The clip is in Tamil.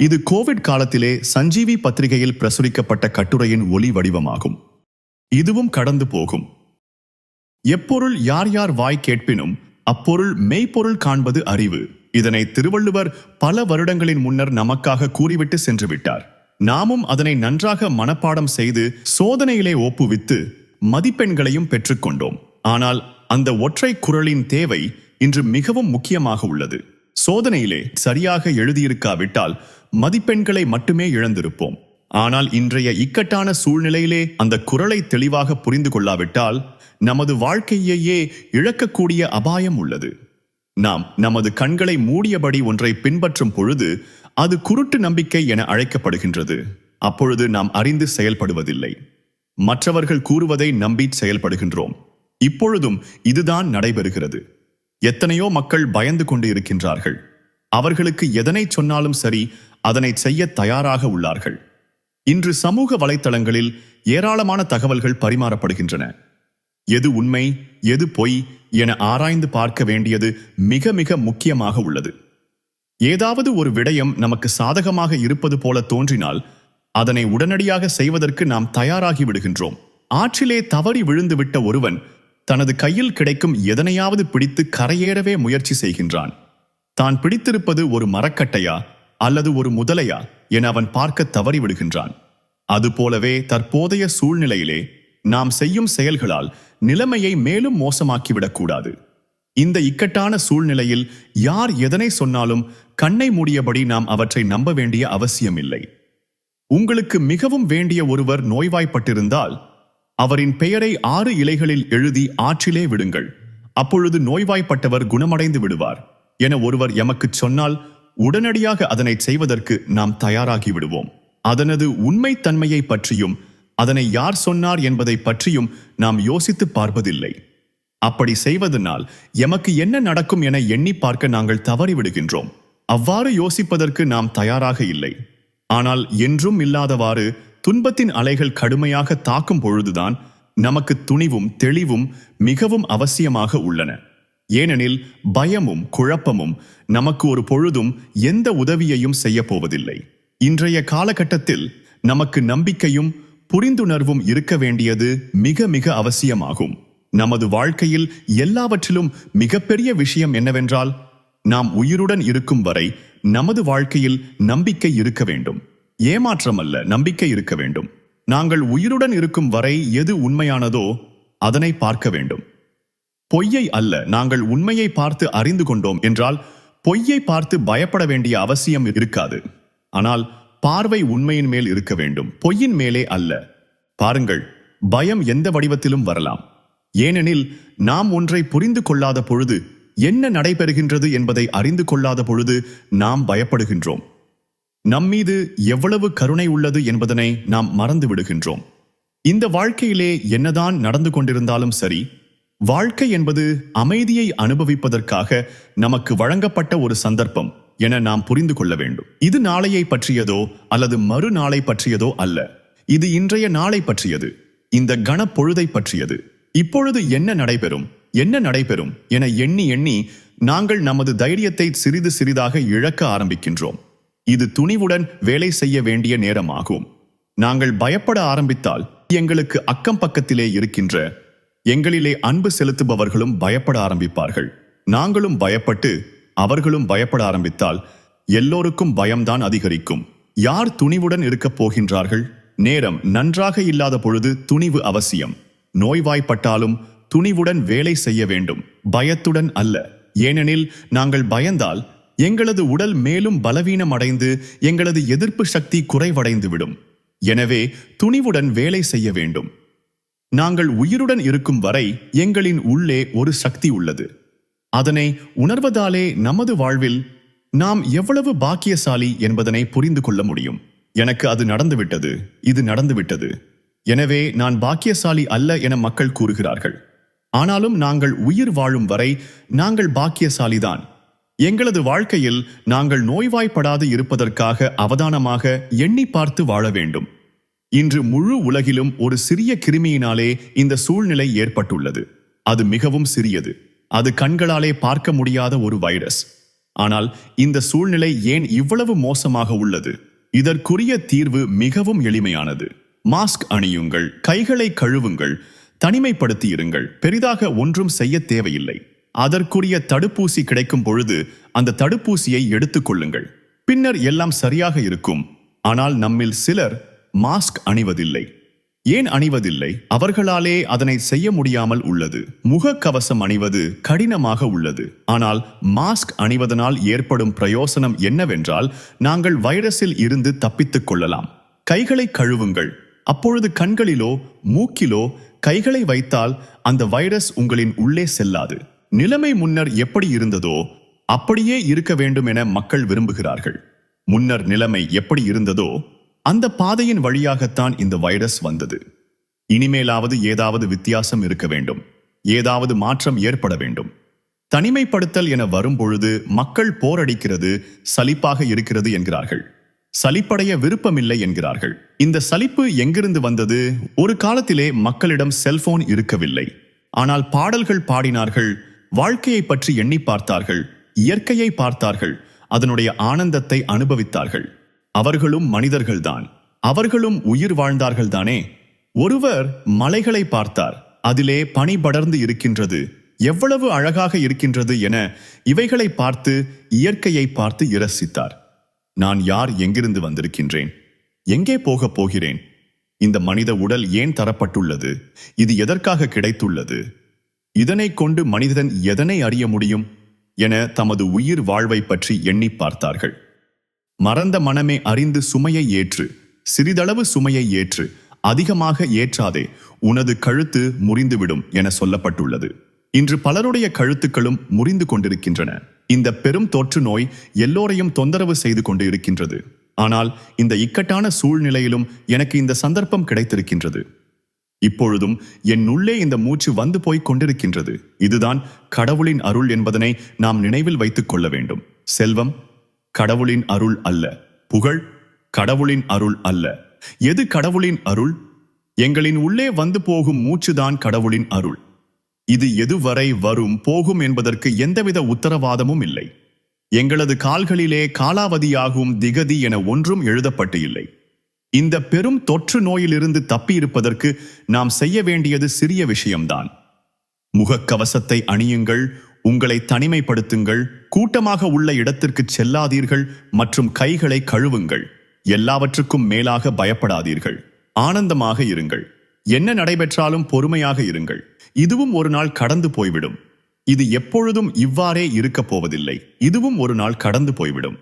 இது கோவிட் காலத்திலே சஞ்சீவி பத்திரிகையில் பிரசுரிக்கப்பட்ட கட்டுரையின் ஒலி வடிவமாகும். இதுவும் கடந்து போகும். எப்பொருள் யார் யார் வாய் கேட்பினும் அப்பொருள் மெய்ப்பொருள் காண்பது அறிவு. இதனை திருவள்ளுவர் பல வருடங்களின் முன்னர் நமக்காக கூறிவிட்டு சென்று விட்டார். நாமும் அதனை நன்றாக மனப்பாடம் செய்து சோதனையிலே ஒப்புவித்து மதிப்பெண்களையும் பெற்றுக்கொண்டோம். ஆனால் அந்த ஒற்றை குறளின் தேவை இன்று மிகவும் முக்கியமாக உள்ளது. சோதனையிலே சரியாக எழுதியிருக்காவிட்டால் மதிப்பெண்களை மட்டுமே இழந்திருப்போம். ஆனால் இன்றைய இக்கட்டான சூழ்நிலையிலே அந்த குறளை தெளிவாக புரிந்து கொள்ளாவிட்டால் நமது வாழ்க்கையையே இழக்கக்கூடிய அபாயம் உள்ளது. நாம் நமது கண்களை மூடியபடி ஒன்றை பின்பற்றும் பொழுது அது குருட்டு நம்பிக்கை என அழைக்கப்படுகின்றது. அப்பொழுது நாம் அறிந்து செயல்படுவதில்லை. மற்றவர்கள் கூறுவதை நம்பி செயல்படுகின்றோம். இப்பொழுதும் இதுதான் நடைபெறுகிறது. எத்தனையோ மக்கள் பயந்து கொண்டு இருக்கின்றார்கள். அவர்களுக்கு எதனை சொன்னாலும் சரி, அதனை செய்ய தயாராக உள்ளார்கள். இன்று சமூக வலைத்தளங்களில் ஏராளமான தகவல்கள் பரிமாறப்படுகின்றன. எது உண்மை எது பொய் என ஆராய்ந்து பார்க்க வேண்டியது மிக மிக முக்கியமாக உள்ளது. ஏதாவது ஒரு விடயம் நமக்கு சாதகமாக இருப்பது போல தோன்றினால் அதனை உடனடியாக செய்வதற்கு நாம் தயாராகி விடுகின்றோம். ஆற்றிலே தவறி விழுந்துவிட்ட ஒருவன் தனது கையில் கிடைக்கும் எதனையாவது பிடித்து கரையேறவே முயற்சி செய்கின்றான். தான் பிடித்திருப்பது ஒரு மரக்கட்டையா அல்லது ஒரு முதலையா என அவன் பார்க்க தவறி விடுகின்றான். அதுபோலவே தற்போதைய சூழ்நிலையிலே நாம் செய்யும் செயல்களால் நிலைமையை மேலும் மோசமாக்கிவிடக்கூடாது. இந்த இக்கட்டான சூழ்நிலையில் யார் எதனை சொன்னாலும் கண்ணை மூடியபடி நாம் அவற்றை நம்ப வேண்டிய அவசியமில்லை. உங்களுக்கு மிகவும் வேண்டிய ஒருவர் நோய்வாய்ப்பட்டிருந்தால் அவரின் பெயரை 6 இலைகளில் எழுதி ஆற்றிலே விடுங்கள். அப்பொழுது நோய்வாய்ப்பட்டவர் குணமடைந்து விடுவார் என ஒருவர் எமக்கு சொன்னால் உடனடியாக அதனை செய்வதற்கு நாம் தயாராகி விடுவோம். அதனது உண்மைத்தன்மையை பற்றியும் அதனை யார் சொன்னார் என்பதை பற்றியும் நாம் யோசித்து பார்ப்பதில்லை. அப்படி செய்வதனால் எமக்கு என்ன நடக்கும் என எண்ணி பார்க்க நாங்கள் தவறிவிடுகின்றோம். அவ்வாறு யோசிப்பதற்கு நாம் தயாராக இல்லை. ஆனால் என்றும் இல்லாதவாறு துன்பத்தின் அலைகள் கடுமையாக தாக்கும் பொழுதுதான் நமக்கு துணிவும் தெளிவும் மிகவும் அவசியமாக உள்ளன. ஏனெனில் பயமும் குழப்பமும் நமக்கு ஒரு பொழுதும் எந்த உதவியையும் செய்ய போவதில்லை. இன்றைய காலகட்டத்தில் நமக்கு நம்பிக்கையும் புரிந்துணர்வும் இருக்க வேண்டியது மிக மிக அவசியமாகும். நமது வாழ்க்கையில் எல்லாவற்றிலும் மிகப்பெரிய விஷயம் என்னவென்றால், நாம் உயிருடன் இருக்கும் வரை நமது வாழ்க்கையில் நம்பிக்கை இருக்க வேண்டும். ஏமாற்றம் அல்ல, நம்பிக்கை இருக்க வேண்டும். நாங்கள் உயிருடன் இருக்கும் வரை எது உண்மையானதோ அதனை பார்க்க வேண்டும். பொய்யை அல்ல. நாங்கள் உண்மையை பார்த்து அறிந்து கொண்டோம் என்றால் பொய்யை பார்த்து பயப்பட வேண்டிய அவசியம் இருக்காது. ஆனால் பார்வை உண்மையின் மேல் இருக்க வேண்டும், பொய்யின் மேலே அல்ல. பாருங்கள், பயம் எந்த வடிவத்திலும் வரலாம். ஏனெனில் நாம் ஒன்றை புரிந்து கொள்ளாத பொழுது, என்ன நடைபெறுகின்றது என்பதை அறிந்து கொள்ளாத பொழுது நாம் பயப்படுகின்றோம். நம்மீது எவ்வளவு கருணை உள்ளது என்பதனை நாம் மறந்து விடுகின்றோம். இந்த வாழ்க்கையிலே என்னதான் நடந்து கொண்டிருந்தாலும் சரி, வாழ்க்கை என்பது அமைதியை அனுபவிப்பதற்காக நமக்கு வழங்கப்பட்ட ஒரு சந்தர்ப்பம் என நாம் புரிந்து கொள்ள வேண்டும். இது நாளையை பற்றியதோ அல்லது மறுநாளை பற்றியதோ அல்ல. இது இன்றைய நாளை பற்றியது, இந்த கணப்பொழுதை பற்றியது. இப்பொழுது என்ன நடைபெறும் என எண்ணி எண்ணி நாங்கள் நமது தைரியத்தை சிறிது சிறிதாக இழக்க ஆரம்பிக்கின்றோம். இது துணிவுடன் வேலை செய்ய வேண்டிய நேரமாகும். நாங்கள் பயப்பட ஆரம்பித்தால் எங்களுக்கு அக்கம் பக்கத்திலே இருக்கின்ற எங்களிலே அன்பு செலுத்துபவர்களும் பயப்பட ஆரம்பிப்பார்கள். நாங்களும் பயப்பட்டு அவர்களும் பயப்பட ஆரம்பித்தால் எல்லோருக்கும் பயம்தான் அதிகரிக்கும். யார் துணிவுடன் இருக்கப் போகின்றார்கள்? நேரம் நன்றாக இல்லாத பொழுது துணிவு அவசியம். நோய்வாய்ப்பட்டாலும் துணிவுடன் வேலை செய்ய வேண்டும், பயத்துடன் அல்ல. ஏனெனில் நாங்கள் பயந்தால் எங்களது உடல் மேலும் பலவீனமடைந்து எங்களது எதிர்ப்பு சக்தி குறைவடைந்து விடும். எனவே துணிவுடன் வேலை செய்ய வேண்டும். நாங்கள் உயிருடன் இருக்கும் வரை எங்களின் உள்ளே ஒரு சக்தி உள்ளது. அதனை உணர்வதாலே நமது வாழ்வில் நாம் எவ்வளவு பாக்கியசாலி என்பதனை புரிந்து கொள்ள முடியும். எனக்கு அது நடந்துவிட்டது, இது நடந்துவிட்டது, எனவே நான் பாக்கியசாலி அல்ல என மக்கள் கூறுகிறார்கள். ஆனாலும் நாங்கள் உயிர் வாழும் வரை நாங்கள் பாக்கியசாலிதான். எங்களது வாழ்க்கையில் நாங்கள் நோய்வாய்ப்படாது இருப்பதற்காக அவதானமாக எண்ணி பார்த்து வாழ வேண்டும். இன்று முழு உலகிலும் ஒரு சிறிய கிருமியினாலே இந்த சூழ்நிலை ஏற்பட்டுள்ளது. அது மிகவும் சிறியது. அது கண்களாலே பார்க்க முடியாத ஒரு வைரஸ். ஆனால் இந்த சூழ்நிலை ஏன் இவ்வளவு மோசமாக உள்ளது? இதற்குரிய தீர்வு மிகவும் எளிமையானது. மாஸ்க் அணியுங்கள், கைகளை கழுவுங்கள், தனிமைப்படுத்தி இருங்கள். பெரிதாக ஒன்றும் செய்ய தேவையில்லை. அதற்குரிய தடுப்பூசி கிடைக்கும் பொழுது அந்த தடுப்பூசியை எடுத்துக் கொள்ளுங்கள். பின்னர் எல்லாம் சரியாக இருக்கும். ஆனால் நம்மில் சிலர் மாஸ்க் அணிவதில்லை. ஏன் அணிவதில்லை? அவர்களாலே அதனை செய்ய முடியாமல் உள்ளது. முகக்கவசம் அணிவது கடினமாக உள்ளது. ஆனால் மாஸ்க் அணிவதனால் ஏற்படும் பிரயோசனம் என்னவென்றால், நாங்கள் வைரஸில் இருந்து தப்பித்துக் கொள்ளலாம். கைகளை கழுவுங்கள். அப்பொழுது கண்களிலோ மூக்கிலோ கைகளை வைத்தால் அந்த வைரஸ் உங்களின் உள்ளே செல்லாது. நிலைமை முன்னர் எப்படி இருந்ததோ அப்படியே இருக்க வேண்டும் என மக்கள் விரும்புகிறார்கள். முன்னர் நிலைமை எப்படி இருந்ததோ அந்த பாதையின் வழியாகத்தான் இந்த வைரஸ் வந்தது. இனிமேலாவது ஏதாவது வித்தியாசம் இருக்க வேண்டும். ஏதாவது மாற்றம் ஏற்பட வேண்டும். தனிமைப்படுத்தல் என வரும்பொழுது மக்கள் போரடிக்கிறது, சலிப்பாக இருக்கிறது என்கிறார்கள். சலிப்படைய விருப்பமில்லை என்கிறார்கள். இந்த சலிப்பு எங்கிருந்து வந்தது? ஒரு காலத்திலே மக்களிடம் செல்போன் இருக்கவில்லை. ஆனால் பாடல்கள் பாடினார்கள், வாழ்க்கையை பற்றி எண்ணி பார்த்தார்கள், இயற்கையை பார்த்தார்கள், அதனுடைய ஆனந்தத்தை அனுபவித்தார்கள். அவர்களும் மனிதர்கள்தான். அவர்களும் உயிர் வாழ்ந்தார்கள்தானே. ஒருவர் மலைகளை பார்த்தார். அதிலே பனி படர்ந்து இருக்கின்றது, எவ்வளவு அழகாக இருக்கின்றது என இவைகளை பார்த்து, இயற்கையை பார்த்து இரசித்தார். நான் யார்? எங்கிருந்து வந்திருக்கின்றேன்? எங்கே போகப் போகிறேன்? இந்த மனித உடல் ஏன் தரப்பட்டுள்ளது? இது எதற்காக கிடைத்துள்ளது? இதனை கொண்டு மனிதன் எதனை அறிய முடியும் என தமது உயிர் வாழ்வை பற்றி எண்ணி பார்த்தார்கள். மறந்த மனமே அறிந்து சுமையை ஏற்று, சிறிதளவு சுமையை ஏற்று, அதிகமாக ஏற்றாதே, உனது கழுத்து முறிந்துவிடும் என சொல்லப்பட்டுள்ளது. இன்று பலருடைய கழுத்துக்களும் முறிந்து கொண்டிருக்கின்றன. இந்த பெரும் தொற்று நோய் எல்லோரையும் தொந்தரவு செய்து கொண்டு இருக்கின்றது. ஆனால் இந்த இக்கட்டான சூழ்நிலையிலும் எனக்கு இந்த சந்தர்ப்பம் கிடைத்திருக்கின்றது. இப்பொழுதும் என் உள்ளே இந்த மூச்சு வந்து போய் கொண்டிருக்கின்றது. இதுதான் கடவுளின் அருள் என்பதனை நாம் நினைவில் வைத்துக் கொள்ள வேண்டும். செல்வம் கடவுளின் அருள் அல்ல. புகழ் கடவுளின் அருள் அல்ல. எது கடவுளின் அருள்? எங்களின் உள்ளே வந்து போகும் மூச்சுதான் கடவுளின் அருள். இது எதுவரை வரும் போகும் என்பதற்கு எந்தவித உத்தரவாதமும் இல்லை. எங்களது கால்களிலே காலாவதியாகும் திகதி என ஒன்றும் எழுதப்பட்டு இல்லை. இந்த பெரும் தொற்று நோயிலிருந்து தப்பியிருப்பதற்கு நாம் செய்ய வேண்டியது சிறிய விஷயம்தான். முகக்கவசத்தை அணியுங்கள், உங்களை தனிமைப்படுத்துங்கள், கூட்டமாக உள்ள இடத்திற்கு செல்லாதீர்கள் மற்றும் கைகளை கழுவுங்கள். எல்லாவற்றுக்கும் மேலாக பயப்படாதீர்கள். ஆனந்தமாக இருங்கள். என்ன நடைபெற்றாலும் பொறுமையாக இருங்கள். இதுவும் ஒரு நாள் கடந்து போய்விடும். இது எப்பொழுதும் இவ்வாறே இருக்கப் போவதில்லை. இதுவும் ஒரு நாள் கடந்து போய்விடும்.